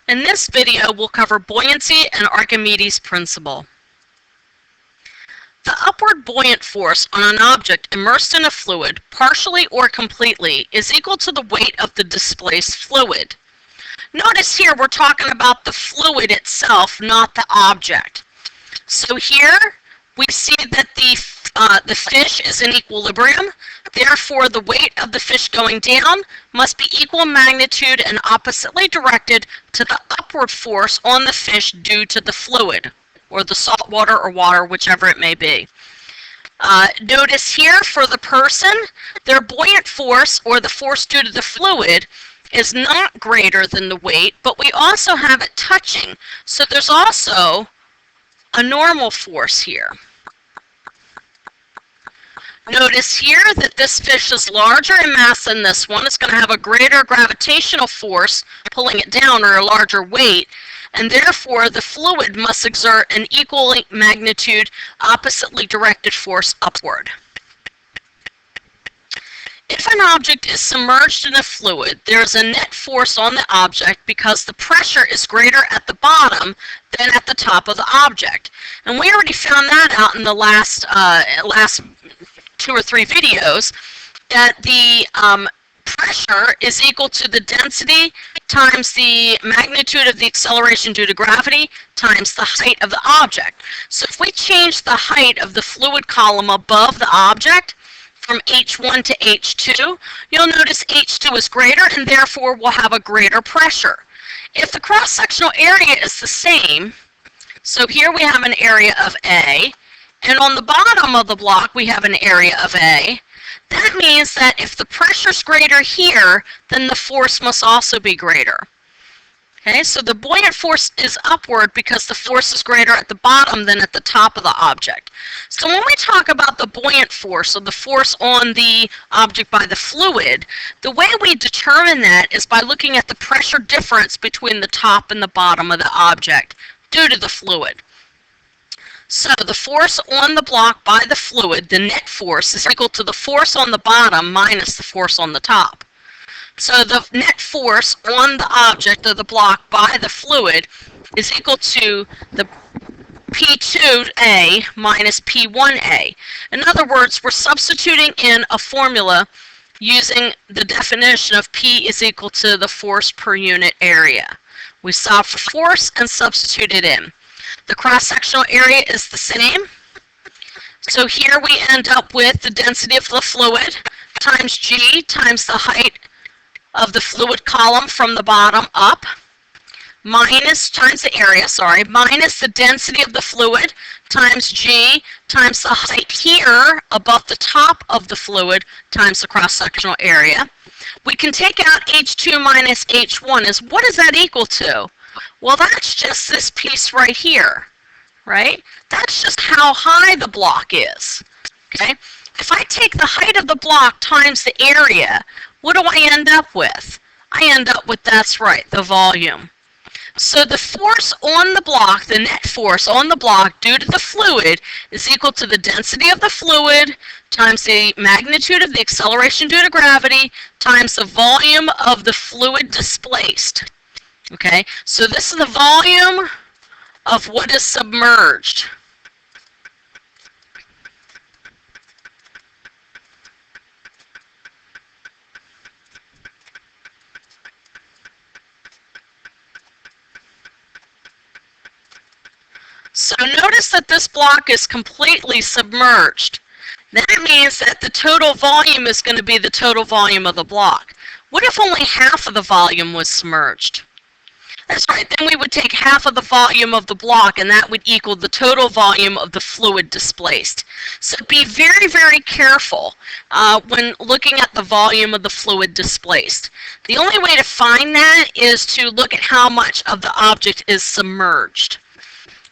In this video, we'll cover buoyancy and Archimedes' principle. The upward buoyant force on an object immersed in a fluid, partially or completely, is equal to the weight of the displaced fluid. Notice here we're talking about the fluid itself, not the object. So here we see that the fish is in equilibrium. Therefore, the weight of the fish going down must be equal magnitude and oppositely directed to the upward force on the fish due to the fluid, or the salt water or water, whichever it may be. Notice here for the person, their buoyant force, or the force due to the fluid, is not greater than the weight, but we also have it touching. So there's also a normal force here. Notice here that this fish is larger in mass than this one. It's going to have a greater gravitational force pulling it down, or a larger weight, and therefore the fluid must exert an equal magnitude, oppositely directed force upward. If an object is submerged in a fluid, there is a net force on the object because the pressure is greater at the bottom than at the top of the object. And we already found that out in the last 2 or 3 videos, that the pressure is equal to the density times the magnitude of the acceleration due to gravity times the height of the object. So if we change the height of the fluid column above the object from H1 to H2, you'll notice H2 is greater and therefore will have a greater pressure. If the cross-sectional area is the same, so here we have an area of A, and on the bottom of the block we have an area of A, that means that if the pressure is greater here, then the force must also be greater. Okay, so the buoyant force is upward because the force is greater at the bottom than at the top of the object. So when we talk about the buoyant force, or the force on the object by the fluid, the way we determine that is by looking at the pressure difference between the top and the bottom of the object due to the fluid. So the force on the block by the fluid, the net force, is equal to the force on the bottom minus the force on the top. So the net force on the object of the block by the fluid is equal to the P2A minus P1A. In other words, we're substituting in a formula using the definition of P is equal to the force per unit area. We solve for force and substitute it in. The cross-sectional area is the same. So here we end up with the density of the fluid times G times the height of the fluid column from the bottom up, minus the density of the fluid times G times the height here above the top of the fluid times the cross-sectional area. We can take out H2 minus H1. What is that equal to? Well, that's just this piece right here, right? That's just how high the block is, okay? If I take the height of the block times the area, what do I end up with? I end up with, that's right, the volume. So the force on the block, the net force on the block due to the fluid, is equal to the density of the fluid times the magnitude of the acceleration due to gravity times the volume of the fluid displaced. Okay, so this is the volume of what is submerged. So notice that this block is completely submerged. That means that the total volume is going to be the total volume of the block. What if only half of the volume was submerged? That's right, then we would take half of the volume of the block, and that would equal the total volume of the fluid displaced. So be very, very careful when looking at the volume of the fluid displaced. The only way to find that is to look at how much of the object is submerged.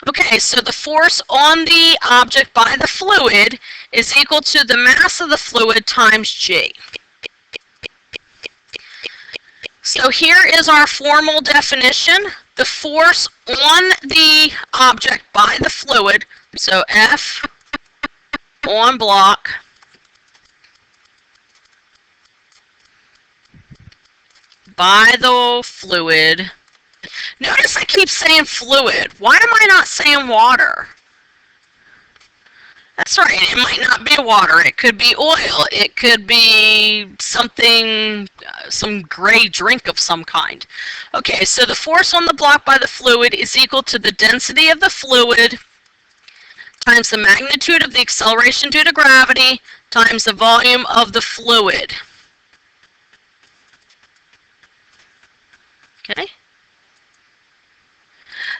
Okay, so the force on the object by the fluid is equal to the mass of the fluid times G. So here is our formal definition. The force on the object by the fluid, so F on block by the fluid Notice I keep saying fluid. Why am I not saying water? That's right, it might not be water. It could be oil. It could be something, some gray drink of some kind. Okay, so the force on the block by the fluid is equal to the density of the fluid times the magnitude of the acceleration due to gravity times the volume of the fluid. Okay?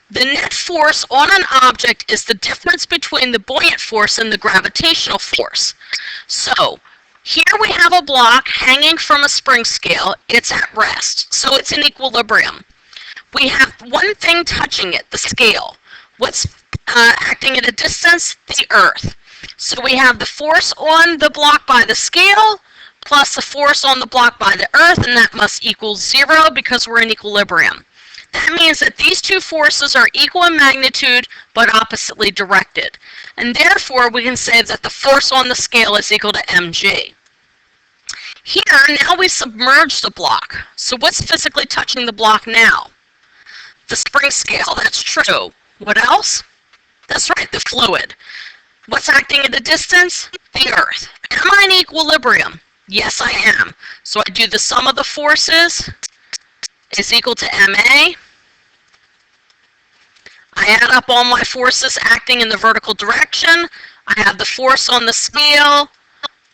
The net force on an object is the difference between the buoyant force and the gravitational force. So, here we have a block hanging from a spring scale. It's at rest, so it's in equilibrium. We have one thing touching it, the scale. What's acting at a distance? The Earth. So we have the force on the block by the scale plus the force on the block by the Earth, and that must equal 0 because we're in equilibrium. That means that these two forces are equal in magnitude but oppositely directed. And therefore, we can say that the force on the scale is equal to mg. Here, now we submerge the block. So what's physically touching the block now? The spring scale, that's true. What else? That's right, the fluid. What's acting at a distance? The Earth. Am I in equilibrium? Yes, I am. So I do the sum of the forces is equal to ma. I add up all my forces acting in the vertical direction. I have the force on the scale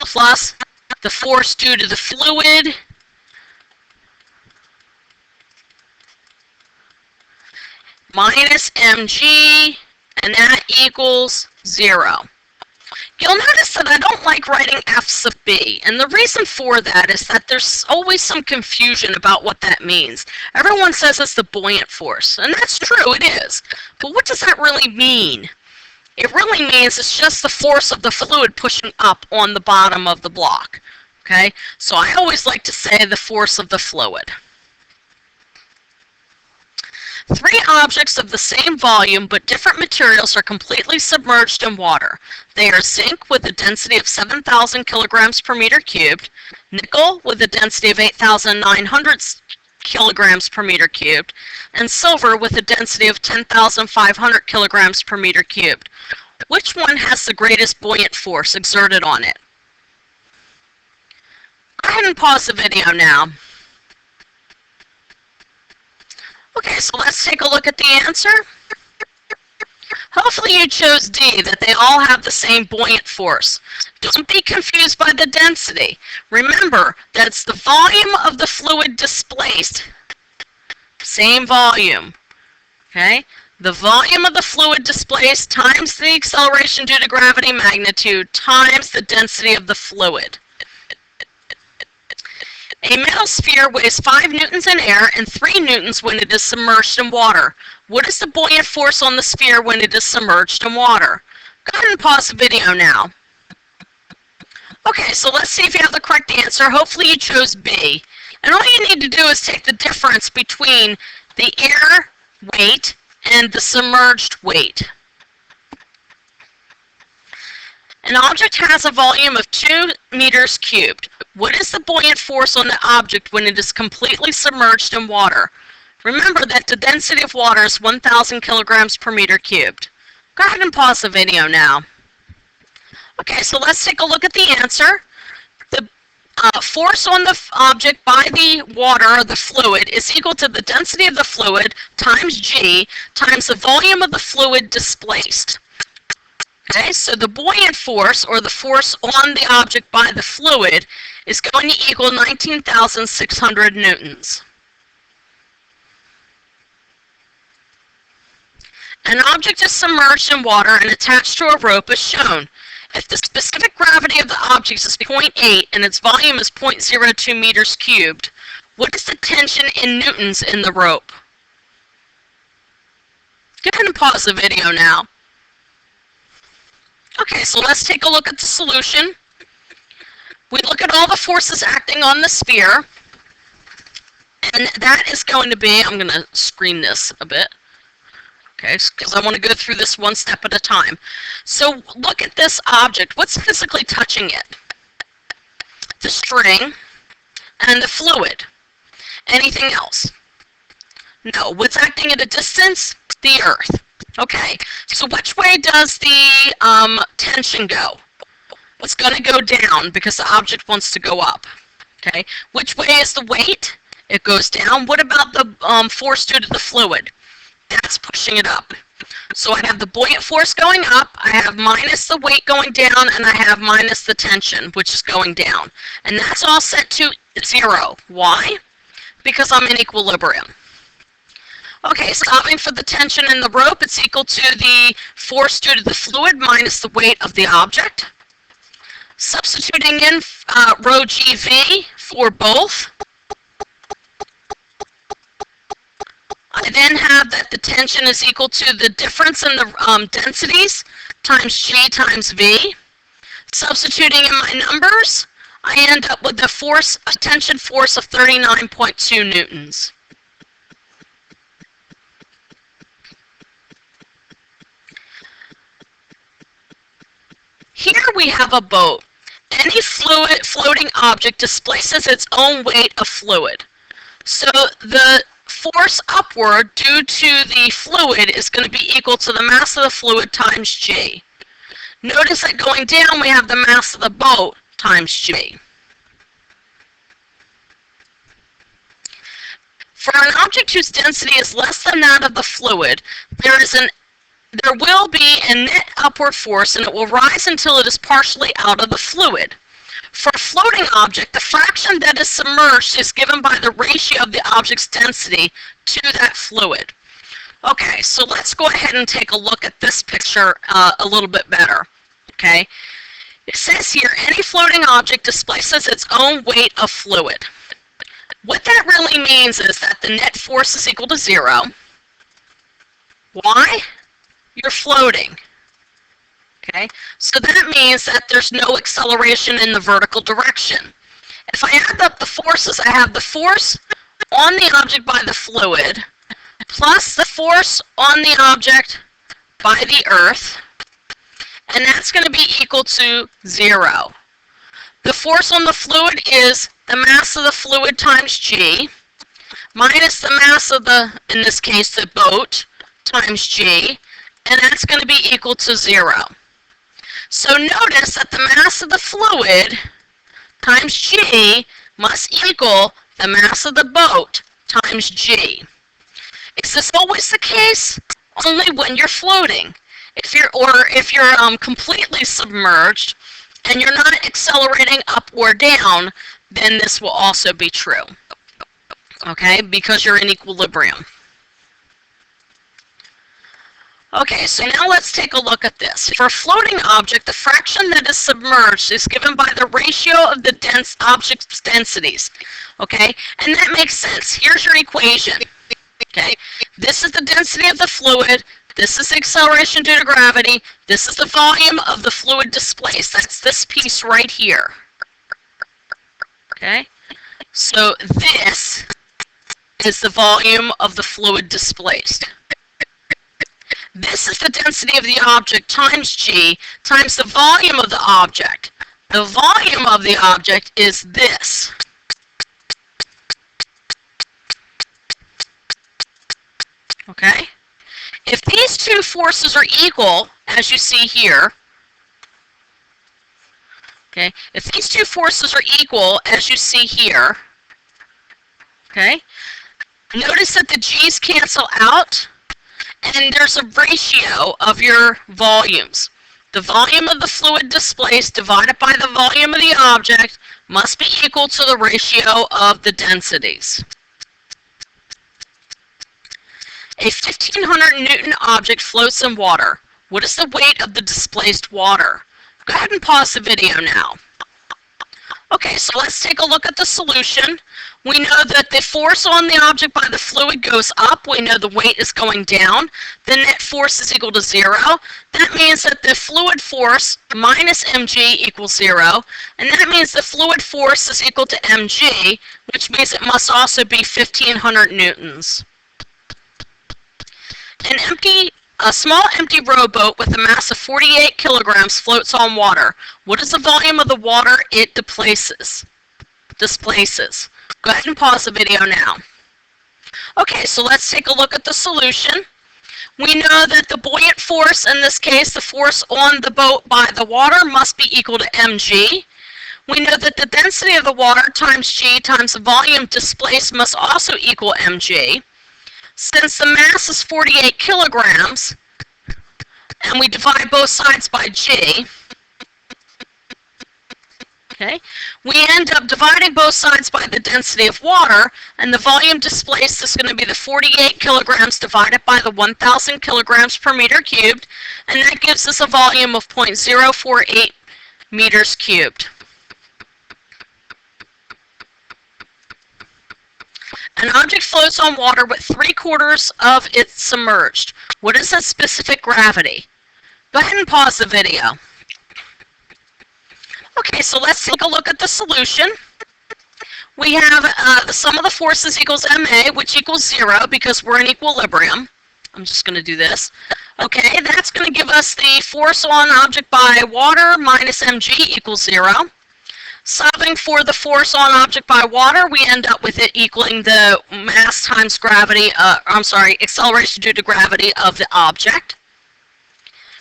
plus the force due to the fluid minus mg, and that equals 0. You'll notice that I don't like writing f sub b, and the reason for that is that there's always some confusion about what that means. Everyone says it's the buoyant force, and that's true, it is. But what does that really mean? It really means it's just the force of the fluid pushing up on the bottom of the block. Okay? So I always like to say the force of the fluid. Three objects of the same volume but different materials are completely submerged in water. They are zinc with a density of 7,000 kilograms per meter cubed, nickel with a density of 8,900 kilograms per meter cubed, and silver with a density of 10,500 kilograms per meter cubed. Which one has the greatest buoyant force exerted on it? Go ahead and pause the video now. Okay, so let's take a look at the answer. Hopefully you chose D, that they all have the same buoyant force. Don't be confused by the density. Remember, that's the volume of the fluid displaced. Same volume. Okay? The volume of the fluid displaced times the acceleration due to gravity magnitude times the density of the fluid. A metal sphere weighs 5 newtons in air and 3 newtons when it is submerged in water. What is the buoyant force on the sphere when it is submerged in water? Go ahead and pause the video now. Okay, so let's see if you have the correct answer. Hopefully you chose B. And all you need to do is take the difference between the air weight and the submerged weight. An object has a volume of 2 meters cubed. What is the buoyant force on the object when it is completely submerged in water? Remember that the density of water is 1,000 kilograms per meter cubed. Go ahead and pause the video now. Okay, so let's take a look at the answer. The force on the object by the water or the fluid is equal to the density of the fluid times g times the volume of the fluid displaced. Okay, so the buoyant force, or the force on the object by the fluid, is going to equal 19,600 newtons. An object is submerged in water and attached to a rope as shown. If the specific gravity of the object is 0.8 and its volume is 0.02 meters cubed, what is the tension in newtons in the rope? Go ahead and pause the video now. Okay, so let's take a look at the solution. We look at all the forces acting on the sphere, and that is going to be, I'm going to screen this a bit, okay, because I want to go through this one step at a time. So look at this object. What's physically touching it? The string and the fluid. Anything else? No. What's acting at a distance? The Earth. Okay, so which way does the tension go? It's going to go down because the object wants to go up. Okay, which way is the weight? It goes down. What about the force due to the fluid? That's pushing it up. So I have the buoyant force going up, I have minus the weight going down, and I have minus the tension, which is going down. And that's all set to 0. Why? Because I'm in equilibrium. Okay, solving for the tension in the rope, it's equal to the force due to the fluid minus the weight of the object. Substituting in rho GV for both. I then have that the tension is equal to the difference in the densities times G times V. Substituting in my numbers, I end up with a tension force of 39.2 newtons. Here we have a boat. Any floating object displaces its own weight of fluid. So the force upward due to the fluid is going to be equal to the mass of the fluid times G. Notice that going down we have the mass of the boat times G. For an object whose density is less than that of the fluid, there will be a net upward force and it will rise until it is partially out of the fluid. For a floating object, the fraction that is submerged is given by the ratio of the object's density to that fluid. Okay, so let's go ahead and take a look at this picture a little bit better. Okay, it says here, any floating object displaces its own weight of fluid. What that really means is that the net force is equal to 0. Why? You're floating. Okay, so that means that there's no acceleration in the vertical direction. If I add up the forces, I have the force on the object by the fluid plus the force on the object by the earth, and that's going to be equal to 0. The force on the fluid is the mass of the fluid times G minus the mass of the, in this case, the boat times G, and that's going to be equal to 0. So notice that the mass of the fluid times G must equal the mass of the boat times G. Is this always the case? Only when you're floating. If you're completely submerged and you're not accelerating up or down, then this will also be true. Okay, because you're in equilibrium. Okay, so now let's take a look at this. For a floating object, the fraction that is submerged is given by the ratio of the object's densities. Okay, and that makes sense. Here's your equation. Okay, this is the density of the fluid, this is the acceleration due to gravity, this is the volume of the fluid displaced. That's this piece right here. Okay, so this is the volume of the fluid displaced. This is the density of the object times G times the volume of the object. The volume of the object is this. Okay? If these two forces are equal, as you see here, okay, if these two forces are equal, as you see here, okay, notice that the G's cancel out, and there's a ratio of your volumes. The volume of the fluid displaced divided by the volume of the object must be equal to the ratio of the densities. A 1500 Newton object floats in water. What is the weight of the displaced water? Go ahead and pause the video now. Okay, so let's take a look at the solution. We know that the force on the object by the fluid goes up. We know the weight is going down. The net force is equal to 0. That means that the fluid force minus mg equals 0. And that means the fluid force is equal to mg, which means it must also be 1500 newtons. A small empty rowboat with a mass of 48 kilograms floats on water. What is the volume of the water it displaces? Go ahead and pause the video now. Okay, so let's take a look at the solution. We know that the buoyant force, in this case, the force on the boat by the water, must be equal to mg. We know that the density of the water times g times the volume displaced must also equal mg. Since the mass is 48 kilograms, and we divide both sides by g, okay, we end up dividing both sides by the density of water, and the volume displaced is going to be the 48 kilograms divided by the 1,000 kilograms per meter cubed, and that gives us a volume of 0.048 meters cubed. An object floats on water with 3/4 of it submerged. What is that specific gravity? Go ahead and pause the video. Okay, so let's take a look at the solution. We have the sum of the forces equals ma, which equals 0 because we're in equilibrium. I'm just going to do this. Okay, that's going to give us the force on object by water minus mg equals 0. Solving for the force on object by water, we end up with it equaling the mass times gravity, acceleration due to gravity of the object.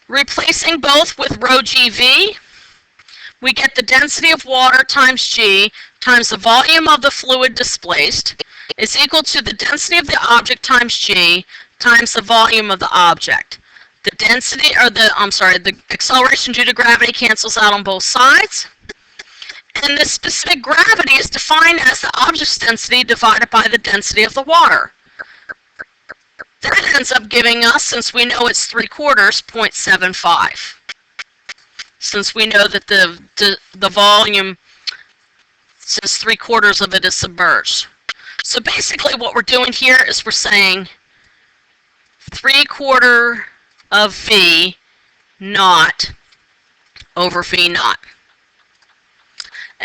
Replacing both with rho gv, we get the density of water times g times the volume of the fluid displaced is equal to the density of the object times g times the volume of the object. The density, or the acceleration due to gravity cancels out on both sides. And the specific gravity is defined as the object's density divided by the density of the water. That ends up giving us, since we know it's 3/4, 0.75. Since we know that the volume, since 3/4 of it is submerged. So basically what we're doing here is we're saying 3/4 of V naught over V naught.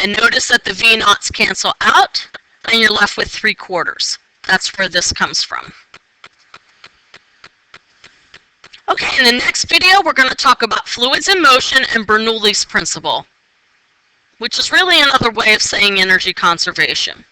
And notice that the V naughts cancel out, and you're left with 3/4. That's where this comes from. Okay, in the next video, we're going to talk about fluids in motion and Bernoulli's principle, which is really another way of saying energy conservation.